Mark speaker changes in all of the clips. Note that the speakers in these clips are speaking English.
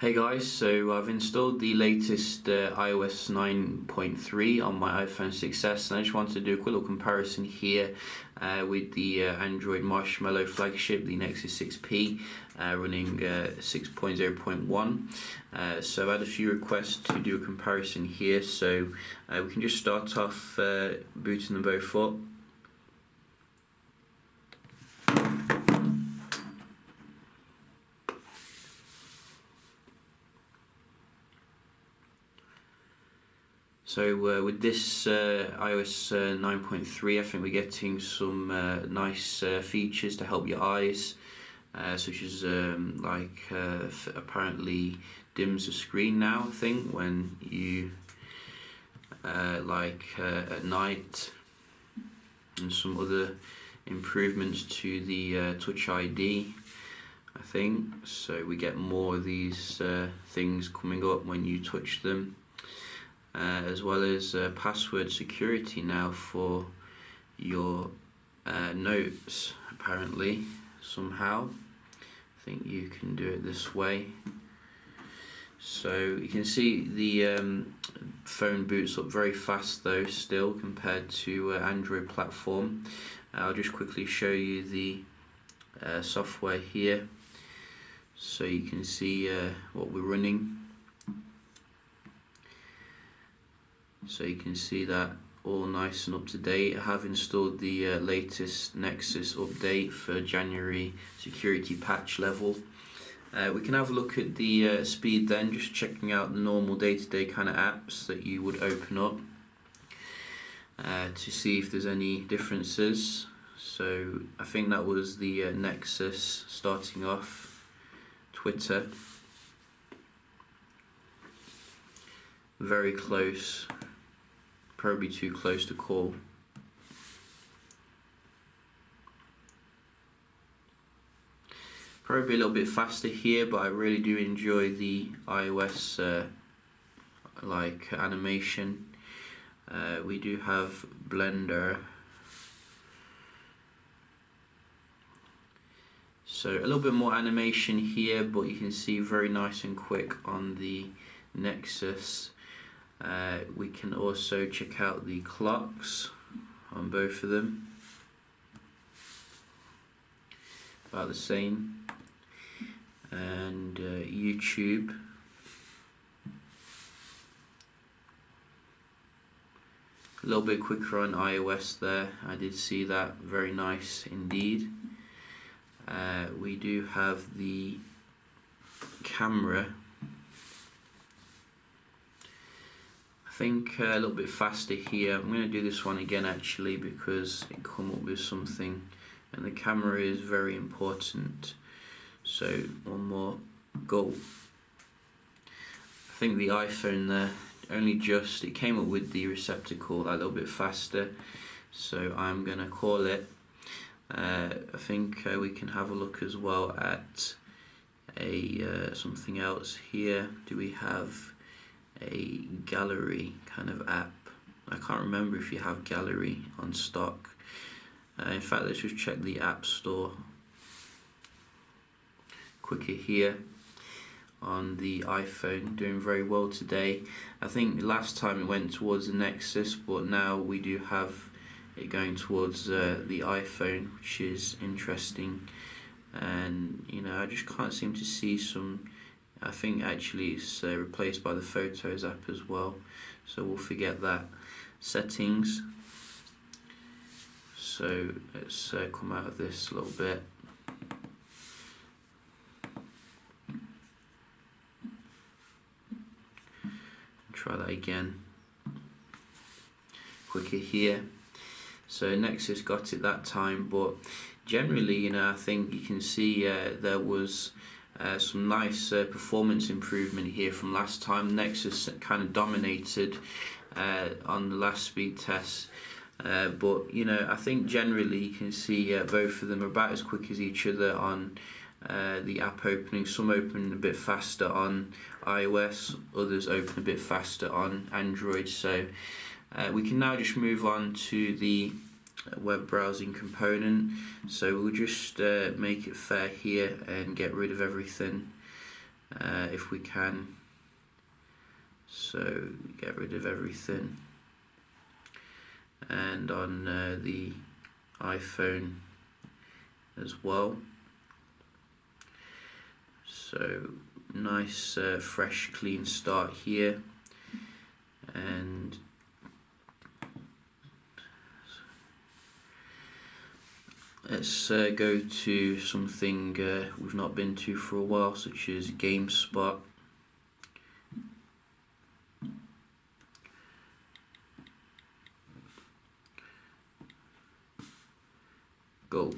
Speaker 1: Hey guys, so I've installed the latest iOS 9.3 on my iPhone 6s, and I just wanted to do a quick little comparison here with the Android Marshmallow flagship, the Nexus 6P, running 6.0.1. So I've had a few requests to do a comparison here, so we can just start off booting them both up. So with this iOS 9.3, I think we're getting some nice features to help your eyes, such as apparently dims the screen now, I think, when you at night, and some other improvements to the Touch ID, I think. So we get more of these things coming up when you touch them. As well as password security now for your notes, apparently, somehow. I think you can do it this way. So you can see the phone boots up very fast though, still, compared to Android platform. I'll just quickly show you the software here, so you can see what we're running. So you can see that all nice and up to date. I have installed the latest Nexus update for January security patch level. We can have a look at the speed then, just checking out the normal day-to-day kind of apps that you would open up to see if there's any differences. So I think that was the Nexus starting off. Twitter, very close. Probably too close to call. Probably a little bit faster here, but I really do enjoy the iOS animation. We do have Blender, so a little bit more animation here, but you can see very nice and quick on the Nexus. We can also check out the clocks on both of them, about the same, and YouTube. A little bit quicker on iOS there, I did see that, very nice indeed. We do have the camera. I think a little bit faster here. I'm going to do this one again actually, because it come up with something, and the camera is very important. So one more, go. I think the iPhone there it came up with the receptacle a little bit faster, so I'm going to call it. I think we can have a look as well at something else here. Do we have a gallery kind of app? I can't remember if you have gallery on stock. In fact, let's just check the App Store. Quicker here on the iPhone, doing very well today. I think last time it went towards the Nexus, but now we do have it going towards the iPhone, which is interesting. And I just can't seem to see some. I think actually it's replaced by the Photos app as well, so we'll forget that. Settings. So let's come out of this a little bit. Try that again. Quicker here. So Nexus got it that time, but generally, I think you can see there was some nice performance improvement here from last time. Nexus kind of dominated on the last speed test, but I think generally you can see both of them are about as quick as each other on the app opening. Some open a bit faster on iOS, others open a bit faster on Android. So we can now just move on to the web browsing component. So we'll just make it fair here and get rid of everything if we can. So get rid of everything. And on the iPhone as well. So nice fresh clean start here, and let's go to something we've not been to for a while, such as GameSpot. Go.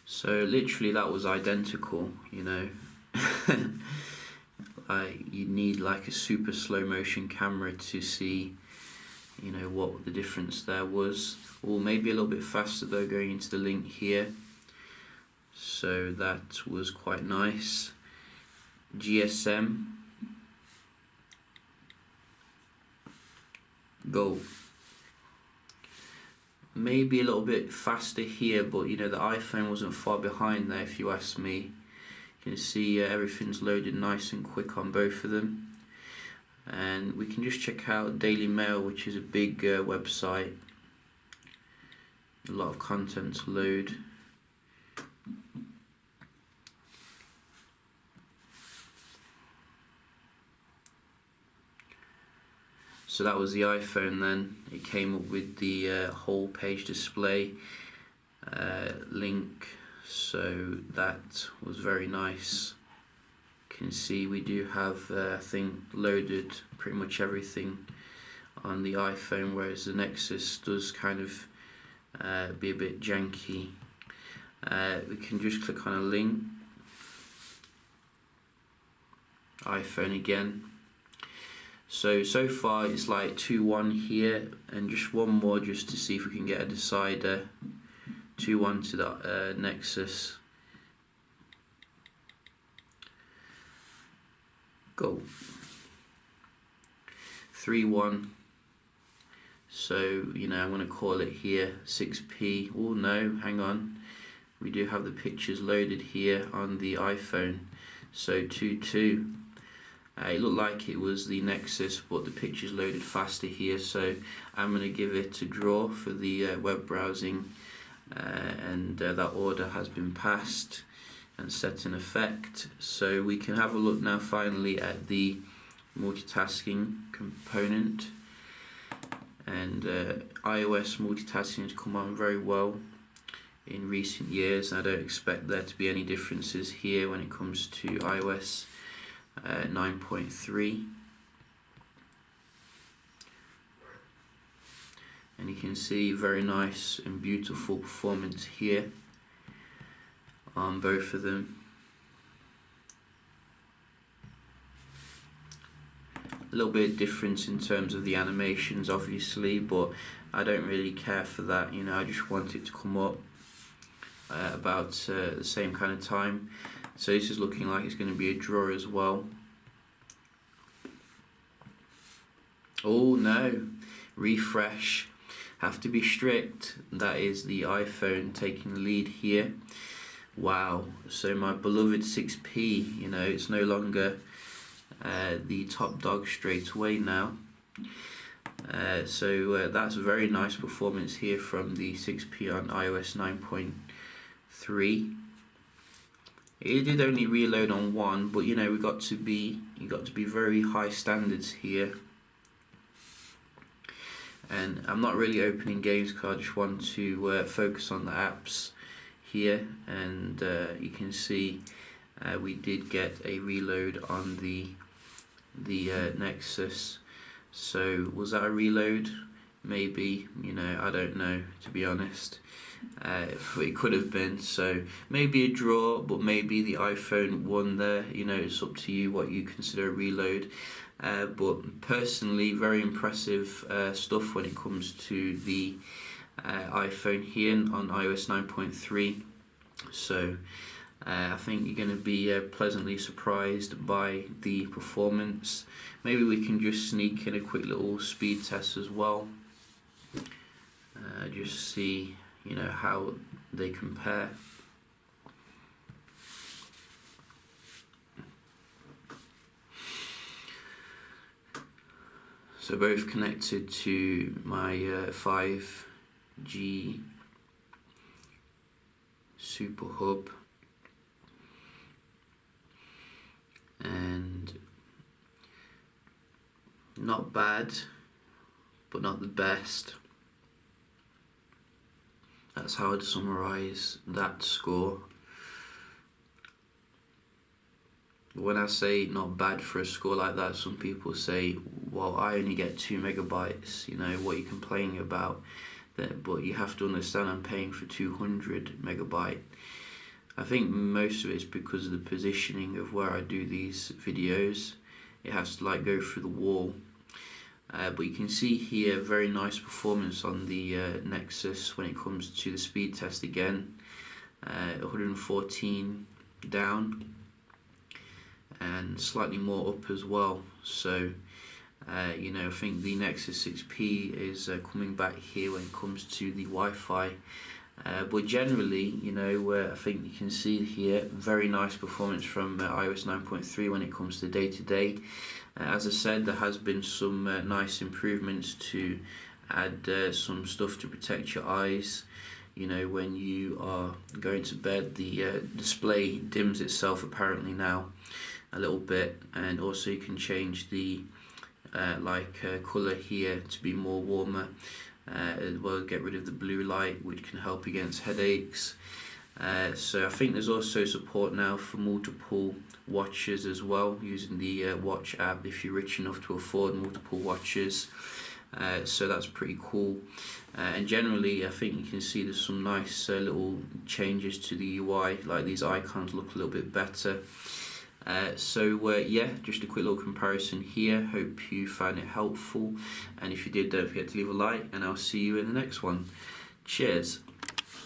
Speaker 1: So literally that was identical, you know. You need like a super slow motion camera to see, you know, what the difference there was. Or maybe a little bit faster though, going into the link here. So that was quite nice. GSM. Go. Maybe a little bit faster here, but you know, the iPhone wasn't far behind there if you ask me. You can see everything's loaded nice and quick on both of them. And we can just check out Daily Mail, which is a big website. A lot of content to load. So that was the iPhone then. It came up with the whole page display link, so that was very nice. You can see we do have I think loaded pretty much everything on the iPhone, whereas the Nexus does kind of be a bit janky. We can just click on a link. iPhone again. So far it's like 2-1 here, and just one more just to see if we can get a decider. 2-1 to the Nexus. Go. 3-1. So, you know, I'm going to call it here 6p. Oh no, hang on. We do have the pictures loaded here on the iPhone. So 2-2. It looked like it was the Nexus, but the pictures loaded faster here, so I'm going to give it a draw for the web browsing, and that order has been passed and set in effect. So we can have a look now finally at the multitasking component, and iOS multitasking has come on very well in recent years. I don't expect there to be any differences here when it comes to iOS 9.3, and you can see very nice and beautiful performance here on both of them. A little bit of difference in terms of the animations obviously, but I don't really care for that, you know. I just want it to come up about the same kind of time. So this is looking like it's going to be a draw as well. Oh no, refresh, have to be strict. That is the iPhone taking the lead here. Wow, so my beloved 6p, you know, it's no longer the top dog straight away now. So that's a very nice performance here from the 6p on iOS 9.3. It did only reload on one, but you know, you got to be very high standards here. And I'm not really opening games because I just want to focus on the apps here. And you can see we did get a reload on the Nexus. So was that a reload? Maybe, you know, I don't know, to be honest. It could have been, so maybe a draw, but maybe the iPhone won there. You know, it's up to you what you consider a reload. But personally, very impressive stuff when it comes to the iPhone here on iOS 9.3. So I think you're going to be pleasantly surprised by the performance. Maybe we can just sneak in a quick little speed test as well. Just see, you know, how they compare. So both connected to my 5G Super Hub, and not bad, but not the best. That's how I'd summarise that score. When I say not bad for a score like that, some people say, well, I only get 2 megabytes, you know, what are you complaining about? But you have to understand I'm paying for 200 megabyte. I think most of it's because of the positioning of where I do these videos. It has to like go through the wall. But you can see here very nice performance on the Nexus when it comes to the speed test again. 114 down and slightly more up as well. So you know, I think the Nexus 6P is coming back here when it comes to the Wi-Fi. But generally, you know, I think you can see here very nice performance from iOS 9.3 when it comes to day-to-day. As I said, there has been some nice improvements to add some stuff to protect your eyes. You know, when you are going to bed, the display dims itself apparently now a little bit, and also you can change the colour here to be more warmer, as well get rid of the blue light, which can help against headaches. So I think there's also support now for multiple watches as well, using the watch app if you're rich enough to afford multiple watches. So that's pretty cool. And generally I think you can see there's some nice little changes to the UI, like these icons look a little bit better. Yeah, just a quick little comparison here. Hope you found it helpful, and if you did, don't forget to leave a like, and I'll see you in the next one. Cheers.